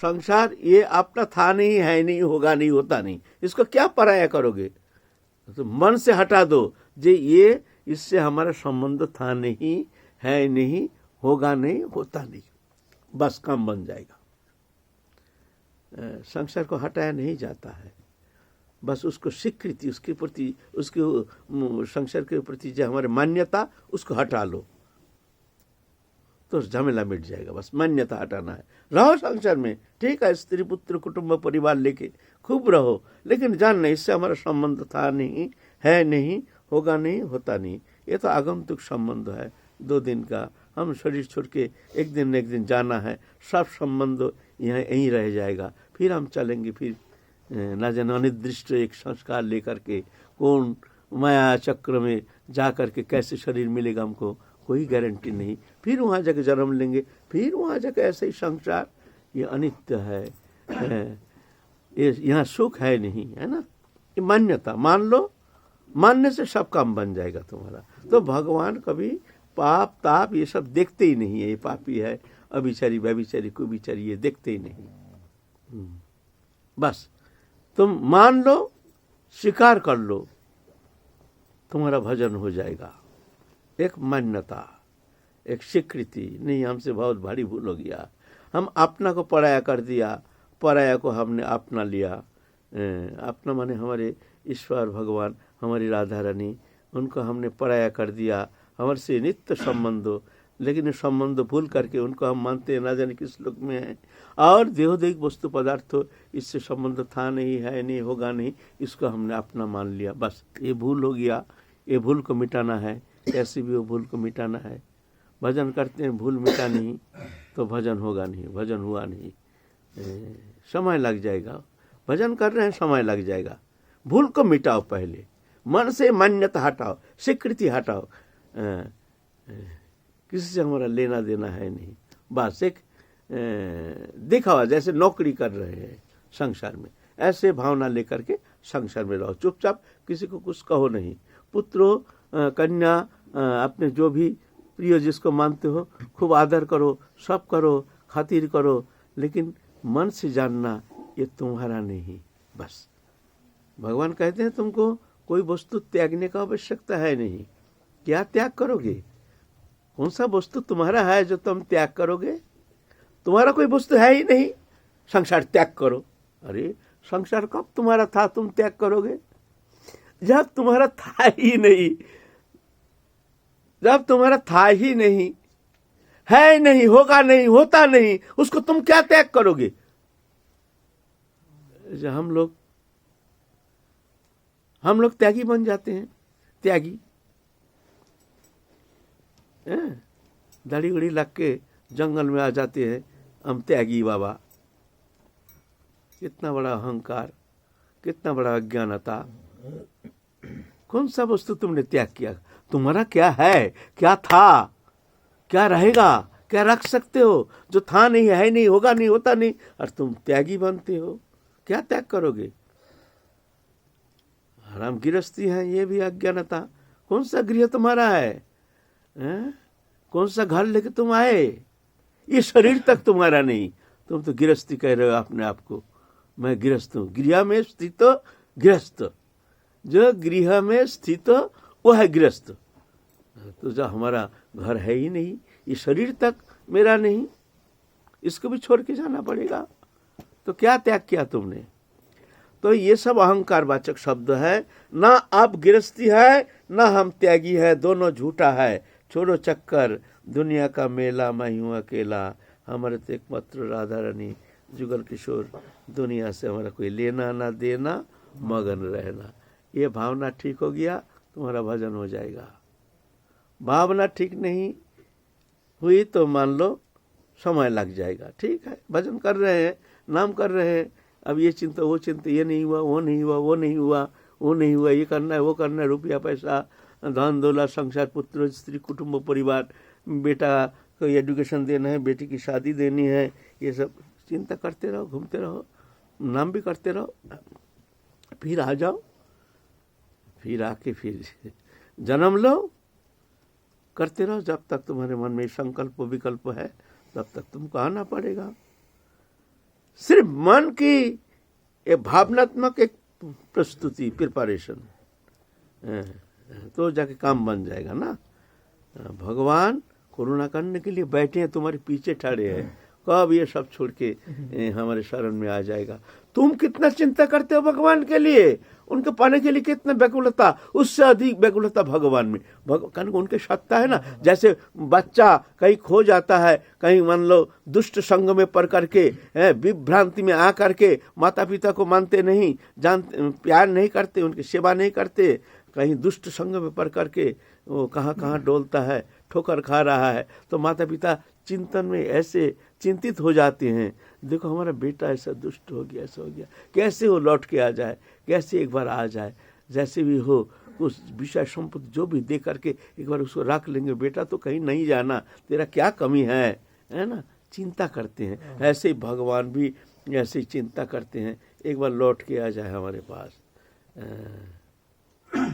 संसार ये अपना था नहीं, है नहीं, होगा नहीं, होता नहीं, इसको क्या पराया करोगे? तो मन से हटा दो जे ये इससे हमारा संबंध था नहीं, है नहीं, होगा नहीं, होता नहीं, बस काम बन जाएगा। संसार को हटाया नहीं जाता है, बस उसको स्वीकृति, उसके प्रति, उसके संसार के प्रति जो हमारे मान्यता, उसको हटा लो तो झमेला मिट जाएगा। बस मान्यता हटाना है। रहो संसार में, ठीक है, स्त्री पुत्र कुटुंब परिवार लेके खूब रहो, लेकिन जानना इससे हमारा संबंध था नहीं, है नहीं, होगा नहीं, होता नहीं। ये तो आगंतुक संबंध है, 2 दिन का। हम शरीर छोड़ के एक दिन जाना है, सब संबंध यहाँ यहीं रह जाएगा। फिर हम चलेंगे, फिर न जाने अनिर्दिष्ट एक संस्कार लेकर के कौन माया चक्र में जा करके कैसे शरीर मिलेगा हमको, कोई गारंटी नहीं। फिर वहाँ जाके जन्म लेंगे, फिर वहाँ जाके ऐसे ही संसार, ये अनित्य है, ये यहाँ सुख है नहीं, है ना। ये मान्यता मान लो, मानने से सब काम बन जाएगा तुम्हारा। तो भगवान कभी पाप ताप ये सब देखते ही नहीं है। ये पापी है, अभिचारी, व्यभिचारी, कुविचारी, ये देखते ही नहीं। बस तुम मान लो, स्वीकार कर लो, तुम्हारा भजन हो जाएगा। एक मान्यता, एक स्वीकृति, नहीं हमसे बहुत भारी भूल हो गया, हम अपना को पराया कर दिया, पराया को हमने अपना लिया। अपना माने हमारे ईश्वर भगवान, हमारी राधा रानी, उनको हमने पराया कर दिया, हमारे से नित्य संबंध हो, लेकिन ये संबंध भूल करके उनको हम मानते हैं ना जाने किस लोक में है। और देहोदैहिक वस्तु पदार्थ हो, इससे संबंध था नहीं, है नहीं, होगा नहीं, इसको हमने अपना मान लिया। बस ये भूल हो गया, ये भूल को मिटाना है, कैसे भी वो भूल को मिटाना है। भजन करते हैं, भूल मिटा नहीं तो भजन होगा नहीं, भजन हुआ नहीं, समय लग जाएगा। भजन कर रहे हैं, समय लग जाएगा। भूल को मिटाओ, पहले मन से मान्यता हटाओ, स्वीकृति हटाओ, किसी से हमारा लेना देना है नहीं। बस एक दिखावा, जैसे नौकरी कर रहे हैं संसार में, ऐसे भावना लेकर के संसार में रहो, चुपचाप, किसी को कुछ कहो नहीं। पुत्रो कन्या, अपने जो भी प्रिय जिसको मानते हो, खूब आदर करो, सब करो, खातिर करो, लेकिन मन से जानना ये तुम्हारा नहीं। बस भगवान कहते हैं तुमको कोई वस्तु त्यागने का आवश्यकता है नहीं। क्या त्याग करोगे? कौन सा वस्तु तुम्हारा है जो तुम त्याग करोगे? तुम्हारा कोई वस्तु है ही नहीं, संसार त्याग करो। अरे संसार कब तुम्हारा था तुम त्याग करोगे? जब तुम्हारा था ही नहीं, जब तुम्हारा था ही नहीं, है नहीं, होगा नहीं, होता नहीं, उसको तुम क्या त्याग करोगे? हम लोग त्यागी बन जाते हैं, त्यागी, दाढ़ी उड़ी लग के जंगल में आ जाते हैं, हम त्यागी बाबा। कितना बड़ा अहंकार, कितना बड़ा अज्ञानता। कौन सा वस्तु तुमने त्याग किया? तुम्हारा क्या है, क्या था, क्या रहेगा, क्या रख सकते हो जो था नहीं, है नहीं, होगा नहीं, होता नहीं, और तुम त्यागी बनते हो? क्या त्याग करोगे? हराम गृहस्थी है, ये भी अज्ञानता। कौन सा गृह तुम्हारा है? कौन सा घर लेके तुम आए? ये शरीर तक तुम्हारा नहीं, तुम तो गृहस्थी कह रहे हो अपने आप को। मैं गृहस्थ हूँ, गृह में स्थित गृहस्थ, जो गृह में स्थित वो है गृहस्थ। तो जो हमारा घर है ही नहीं, ये शरीर तक मेरा नहीं, इसको भी छोड़ के जाना पड़ेगा। तो क्या त्याग किया तुमने? तो ये सब अहंकार वाचक शब्द है। ना आप गृहस्थी है, ना हम त्यागी है, दोनों झूठा है। छोड़ो चक्कर, दुनिया का मेला, मैं हूँ अकेला, हमारे तो एकमात्र राधा रानी, जुगल किशोर, दुनिया से हमारा कोई लेना ना देना, मगन रहना। ये भावना ठीक हो गया, तुम्हारा भजन हो जाएगा। भावना ठीक नहीं हुई तो मान लो समय लग जाएगा। ठीक है, भजन कर रहे हैं, नाम कर रहे हैं, अब ये चिंता, वो चिंता, ये नहीं हुआ, वो नहीं हुआ, वो नहीं हुआ, वो नहीं हुआ, ये करना है, वो करना है, रुपया पैसा, धन दौलत, संसार, पुत्र स्त्री कुटुंब परिवार, बेटा को एजुकेशन देना है, बेटी की शादी देनी है, ये सब चिंता करते रहो, घूमते रहो, नाम भी करते रहो, फिर आ जाओ, फिर आके फिर जन्म लो, करते रहो। जब तक तुम्हारे मन में संकल्प विकल्प है तब तक तुमको आना पड़ेगा। सिर्फ मन की ये भावनात्मक एक प्रस्तुति प्रिपरेशन तो जाके काम बन जाएगा ना। भगवान करुणा करने के लिए बैठे हैं, तुम्हारे पीछे ठहरे हैं, कब ये सब छोड़ के हमारे शरण में आ जाएगा। तुम कितना चिंता करते हो भगवान के लिए, उनके पाने के लिए कितना व्याकुलता, उससे अधिक व्याकुलता भगवान में। भगवान उनके सत्ता है ना। जैसे बच्चा कहीं खो जाता है, कहीं मान लो दुष्ट संग में पड़ करके विभ्रांति में आ करके माता पिता को मानते नहीं, जानते, प्यार नहीं करते, उनकी सेवा नहीं करते, कहीं दुष्ट संग में पड़ करके वो कहाँ कहाँ डोलता है, ठोकर खा रहा है, तो माता पिता चिंतन में ऐसे चिंतित हो जाते हैं, देखो हमारा बेटा ऐसा दुष्ट हो गया, ऐसा हो गया, कैसे वो लौट के आ जाए, कैसे एक बार आ जाए, जैसे भी हो उस विषय संपत्ति जो भी दे करके एक बार उसको रख लेंगे, बेटा तो कहीं नहीं जाना, तेरा क्या कमी है ना, चिंता करते हैं। ऐसे ही भगवान भी ऐसे ही चिंता करते हैं, एक बार लौट के आ जाए हमारे पास।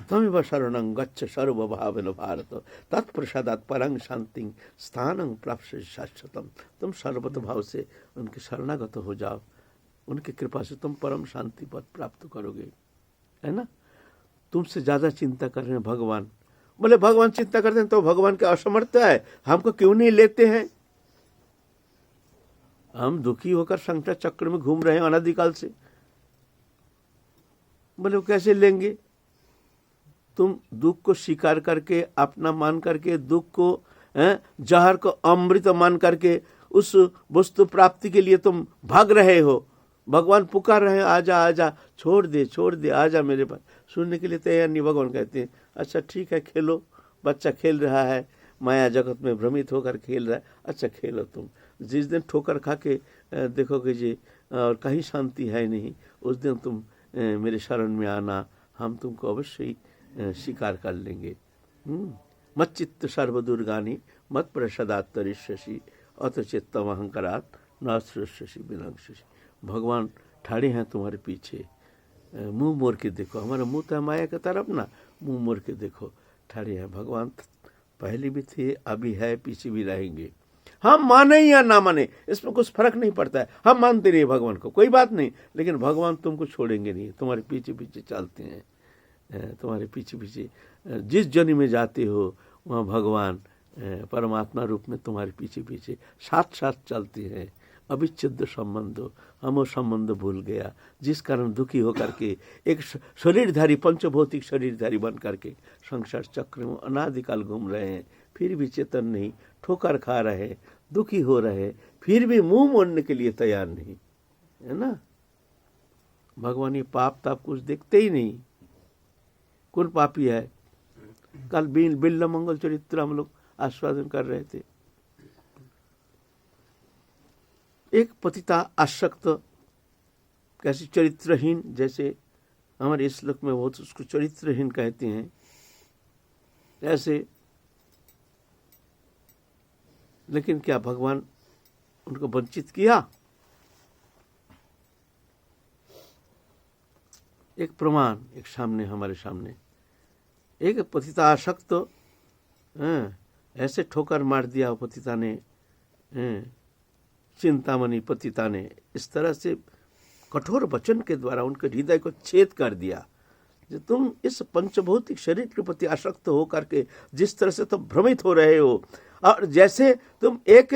तमेव शरणं गच्छ सर्वभावेन भारत तत्प्रसादात् परं शांतिं स्थानं प्राप्स्यसि शाश्वतम्। तुम सर्वत भाव से उनके शरणागत हो जाओ, उनकी कृपा से तुम परम शांति पद प्राप्त करोगे, है ना। तुमसे ज्यादा चिंता कर रहे हैं भगवान। बोले भगवान चिंता करते हैं तो भगवान की असमर्थता है, हमको क्यों नहीं लेते हैं? हम दुखी होकर संकट चक्र में घूम रहे हैं अनादिकाल से। बोले वो कैसे लेंगे? तुम दुख को स्वीकार करके, अपना मान करके, दुख को जहर को अमृत मान करके उस वस्तु प्राप्ति के लिए तुम भाग रहे हो। भगवान पुकार रहे हैं, आजा आजा, छोड़ दे आजा मेरे पास। सुनने के लिए तैयार नहीं। भगवान कहते हैं अच्छा ठीक है, खेलो, बच्चा खेल रहा है, माया जगत में भ्रमित होकर खेल रहा है, अच्छा खेलो तुम। जिस दिन ठोकर खा के देखोगे जी और कहीं शांति है नहीं, उस दिन तुम मेरे शरण में आना, हम तुमको अवश्य ही स्वीकार कर लेंगे। मत चित्त सर्वदुर्गानी मत प्रसादात् तरिष्यसि अत चित्तम अहंकारात् न सृष्यसि विनश्यसि। भगवान ठाड़े हैं तुम्हारे पीछे, मुंह मोड़ के देखो। हमारा मुंह तो माया की तरफ ना, मुंह मोड़ के देखो, ठाड़े हैं भगवान। पहले भी थे, अभी है, पीछे भी रहेंगे। हम माने या ना माने इसमें कुछ फर्क नहीं पड़ता है, हम मानते रहिए भगवान को, कोई बात नहीं, लेकिन भगवान तुमको छोड़ेंगे नहीं, तुम्हारे पीछे पीछे चलते हैं। तुम्हारे पीछे पीछे जिस जन्म में जाते हो वहाँ भगवान परमात्मा रूप में तुम्हारे पीछे पीछे साथ साथ चलते हैं। अविच्छेद्य संबंध, हम वो संबंध भूल गया, जिस कारण दुखी होकर के एक शरीरधारी, पंचभौतिक शरीरधारी बन करके संसार चक्र में अनादिकाल घूम रहे हैं, फिर भी चेतन नहीं, ठोकर खा रहे, दुखी हो रहे, फिर भी मुंह मोड़ने के लिए तैयार नहीं, है ना। भगवान ये पाप ताप कुछ देखते ही नहीं, कौन पापी है। कल बिल्ल मंगल चरित्र हम लोग आस्वादन कर रहे थे। एक पतिता आसक्त, कैसे चरित्रहीन, जैसे हमारे इस श्लोक में बहुत उसको चरित्रहीन कहते हैं, ऐसे। लेकिन क्या भगवान उनको वंचित किया? एक प्रमाण एक सामने, हमारे सामने एक पतिता आसक्त ऐसे ठोकर मार दिया पतिता ने, चिंतामणि पतिता ने इस तरह से कठोर वचन के द्वारा उनके हृदय को छेद कर दिया। जो तुम इस पंचभौतिक शरीर के प्रति आसक्त हो करके जिस तरह से तुम भ्रमित हो रहे हो, और जैसे तुम एक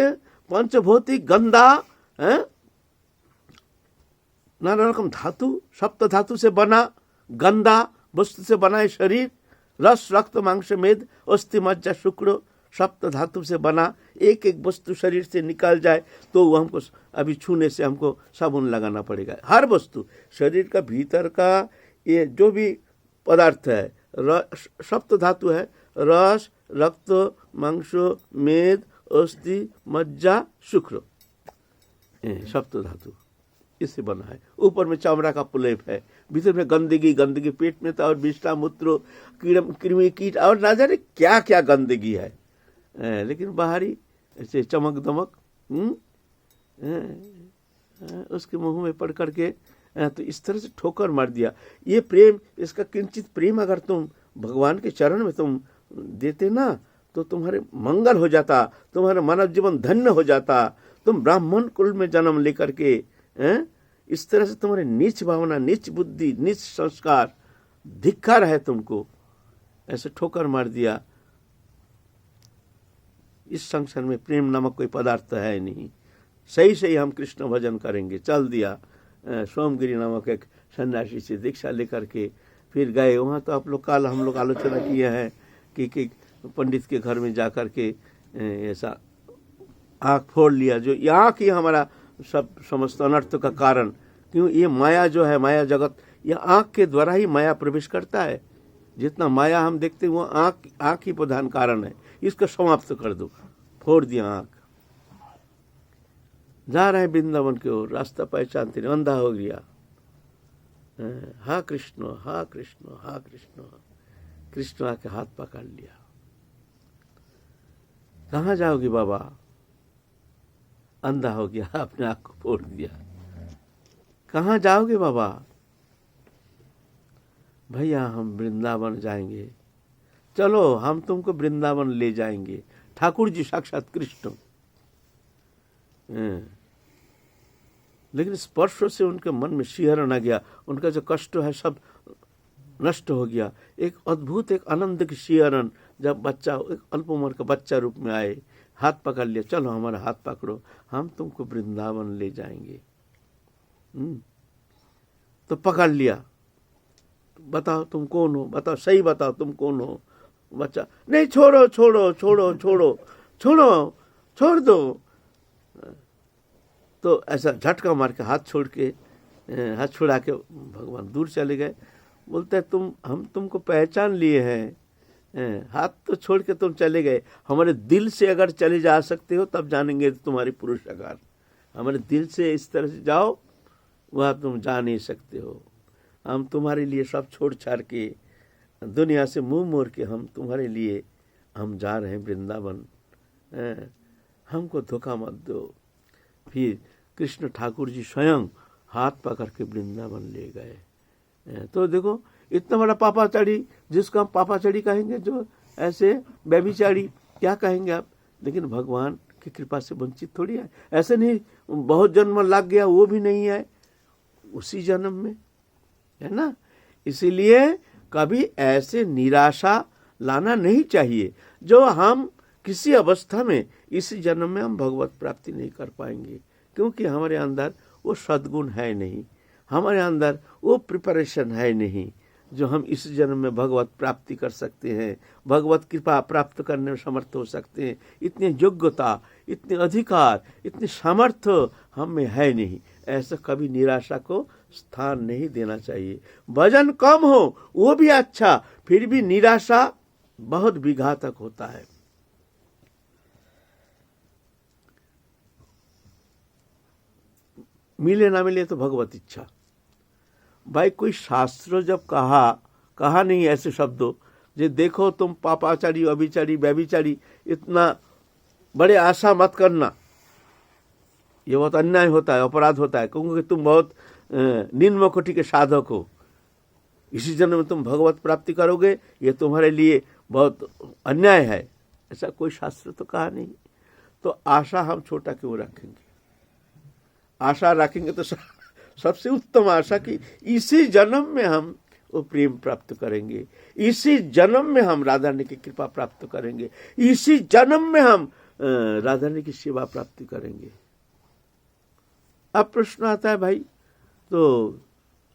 पंचभौतिक गंदा नाना रकम धातु, सप्त धातु से बना गंदा वस्तु से बना शरीर, रस रक्त मांस मेद अस्थि मज्जा शुक्र सप्त धातु से बना एक एक वस्तु शरीर से निकल जाए तो वो हमको अभी छूने से हमको साबुन लगाना पड़ेगा। हर वस्तु शरीर का भीतर का ये जो भी पदार्थ है, सप्त धातु है, रस रक्त मांस मेद अस्थि मज्जा शुक्र, सप्त धातु इससे बना है। ऊपर में चमड़ा का पुलेप है, भीतर में गंदगी, पेट में तो और विष्ठा मूत्र कृमि कीट और ना जाने क्या क्या गंदगी है, लेकिन बाहरी ऐसे चमक दमक उसके मुंह में पड़ करके तो इस तरह से ठोकर मार दिया। ये प्रेम, इसका किंचित प्रेम अगर तुम भगवान के चरण में तुम देते ना तो तुम्हारे मंगल हो जाता, तुम्हारा मानव जीवन धन्य हो जाता। तुम ब्राह्मण कुल में जन्म लेकर के हैं? इस तरह से तुम्हारी नीच भावना, नीच बुद्धि, नीच संस्कार, धिक्कार है तुमको, ऐसे ठोकर मार दिया। इस संसार में प्रेम नामक कोई पदार्थ है नहीं। सही सही हम कृष्ण भजन करेंगे, चल दिया। सोमगिरी नामक एक सन्यासी से दीक्षा लेकर के फिर गए। वहाँ तो आप लोग कल हम लोग आलोचना किए हैं कि पंडित के घर में जाकर के ऐसा आँख फोड़ लिया, जो ये आँख ही हमारा सब समस्त अनर्थ का कारण। क्यों? ये माया जो है, माया जगत, ये आँख के द्वारा ही माया प्रवेश करता है। जितना माया हम देखते हैं वो आँख ही प्रधान कारण है। इसको समाप्त कर दो। फोड़ दिया आँख। जा रहे हैं वृंदावन की ओर, रास्ता पहचानते नहीं, अंधा हो गया। हा कृष्ण, हा कृष्ण, हा कृष्ण। कृष्ण आके हाथ पकड़ लिया। कहाँ जाओगे बाबा? अंधा हो गया, अपने आँख को फोड़ दिया। कहाँ जाओगे बाबा? भैया हम वृंदावन जाएंगे। चलो हम तुमको वृंदावन ले जाएंगे। ठाकुर जी साक्षात कृष्ण। लेकिन स्पर्श से उनके मन में शिहरण आ गया। उनका जो कष्ट है सब नष्ट हो गया। एक अद्भुत, एक आनंद की शिहरण, जब बच्चा, एक अल्प उम्र का बच्चा रूप में आए, हाथ पकड़ लिया। चलो हमारा हाथ पकड़ो, हम तुमको वृंदावन ले जाएंगे। तो पकड़ लिया। बताओ तुम कौन हो? बताओ, सही बताओ तुम कौन हो? बच्चा, नहीं, छोड़ो छोड़ो छोड़ो छोड़ो छोड़ो, छोड़ दो। तो ऐसा झटका मार के हाथ छोड़ के, हाथ छुड़ा के भगवान दूर चले गए। बोलते हैं हम तुमको पहचान लिए हैं। हाथ तो छोड़ के तुम चले गए। हमारे दिल से अगर चले जा सकते हो तब जानेंगे तुम्हारी पुरुषकार। हमारे दिल से इस तरह से जाओ, वह तुम जा नहीं सकते हो। हम तुम्हारे लिए सब छोड़ छाड़ के, दुनिया से मुंह मोड़ के हम तुम्हारे लिए हम जा रहे हैं वृंदावन। हमको धोखा मत दो। फिर कृष्ण ठाकुर जी स्वयं हाथ पकड़ के वृंदावन ले गए। तो देखो, इतना बड़ा पापाचारी, जिसको हम पापाचारी कहेंगे, जो ऐसे व्यभिचारी, क्या कहेंगे आप? लेकिन भगवान की कृपा से वंचित थोड़ी है। ऐसे नहीं बहुत जन्म लग गया, वो भी नहीं है, उसी जन्म में है ना। इसीलिए कभी ऐसे निराशा लाना नहीं चाहिए जो हम किसी अवस्था में इस जन्म में हम भगवत प्राप्ति नहीं कर पाएंगे, क्योंकि हमारे अंदर वो सद्गुण है नहीं, हमारे अंदर वो प्रिपरेशन है नहीं जो हम इस जन्म में भगवत प्राप्ति कर सकते हैं, भगवत कृपा प्राप्त करने में समर्थ हो सकते हैं। इतनी योग्यता, इतने अधिकार, इतनी सामर्थ्य हम में है नहीं। ऐसा कभी निराशा को स्थान नहीं देना चाहिए। वजन कम हो वो भी अच्छा, फिर भी निराशा बहुत विघातक होता है। मिले ना मिले तो भगवत इच्छा। भाई कोई शास्त्र जब कहा नहीं ऐसे शब्दों, जे देखो तुम पापाचारी, अभिचारी, व्यभिचारी, इतना बड़े आशा मत करना, ये बहुत अन्याय होता है, अपराध होता है, क्योंकि तुम बहुत निम्न कोटि के साधक हो, इसी जन्म में तुम भगवत प्राप्ति करोगे, ये तुम्हारे लिए बहुत अन्याय है। ऐसा कोई शास्त्र तो कहा नहीं। तो आशा हम छोटा क्यों रखेंगे? आशा रखेंगे तो सबसे उत्तम आशा कि इसी जन्म में हम वो प्रेम प्राप्त करेंगे, इसी जन्म में हम राधा रानी की कृपा प्राप्त करेंगे, इसी जन्म में हम राधा रानी की सेवा प्राप्ति करेंगे। अब प्रश्न आता है भाई, तो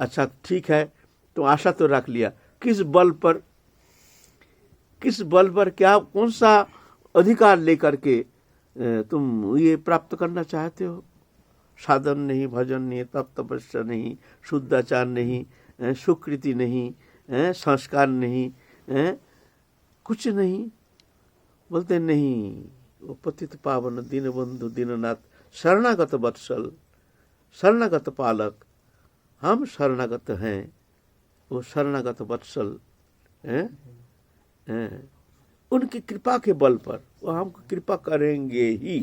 अच्छा ठीक है, तो आशा तो रख लिया, किस बल पर, क्या, कौन सा अधिकार लेकर के तुम ये प्राप्त करना चाहते हो? साधन नहीं, भजन नहीं, तप तपस्या नहीं, शुद्धाचार नहीं, सुकृति नहीं, संस्कार नहीं, कुछ नहीं। बोलते नहीं, वो पतित पावन दीनबंधु दीननाथ शरणागत वत्सल, शरणागत पालक, हम शरणागत हैं, वो शरणागत वत्सल हैं। उनकी कृपा के बल पर वो हमको कृपा करेंगे ही,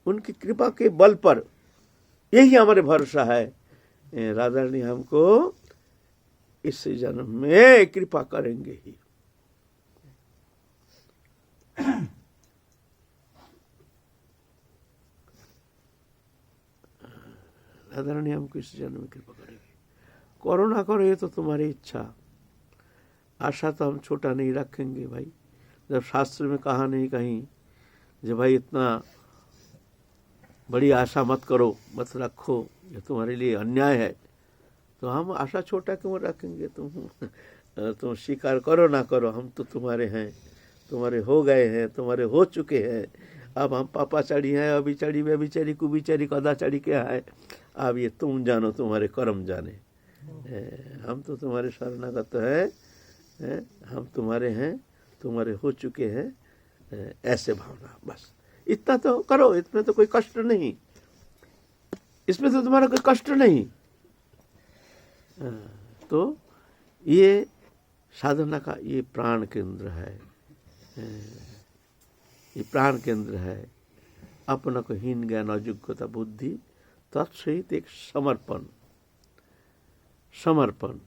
उनकी कृपा के बल पर, यही हमारे भरोसा है। राधा रानी हमको इस जन्म में कृपा करेंगे ही। आदरणीय हमको इस जन्म में कृपा करेगी। करो ना करो ये तो तुम्हारी इच्छा, आशा तो हम छोटा नहीं रखेंगे भाई। जब शास्त्र में कहा नहीं कहीं जो भाई इतना बड़ी आशा मत करो, मत रखो, ये तुम्हारे लिए अन्याय है, तो हम आशा छोटा क्यों रखेंगे। तुम स्वीकार करो ना करो, हम तो तुम्हारे हैं, तुम्हारे हो गए हैं, तुम्हारे हो चुके हैं। अब हम पापाचारी हैं, अभिचारी, व्यभिचारी, कुविचारी, कदाचारी क्या है, अब ये तुम जानो, तुम्हारे कर्म जाने। हम तो तुम्हारे शरणागत हैं, हम तुम्हारे हैं, तुम्हारे हो चुके हैं, ऐसे भावना। बस इतना तो करो, इसमें तो कोई कष्ट नहीं, इसमें तो तुम्हारा कोई कष्ट नहीं। तो ये साधना का ये प्राण केंद्र है, ये प्राण केंद्र है। अपना को हीन ज्ञान अयोग्यता बुद्धि तत्सहित एक समर्पण, समर्पण।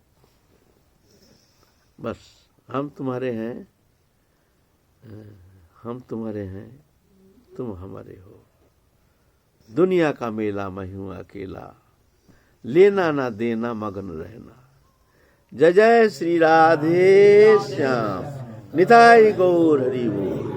बस हम तुम्हारे हैं, हम तुम्हारे हैं, तुम हमारे हो। दुनिया का मेला मैं हूं अकेला, लेना ना देना मगन रहना। जय जय श्री राधे श्याम, निताई गौर हरि बोल।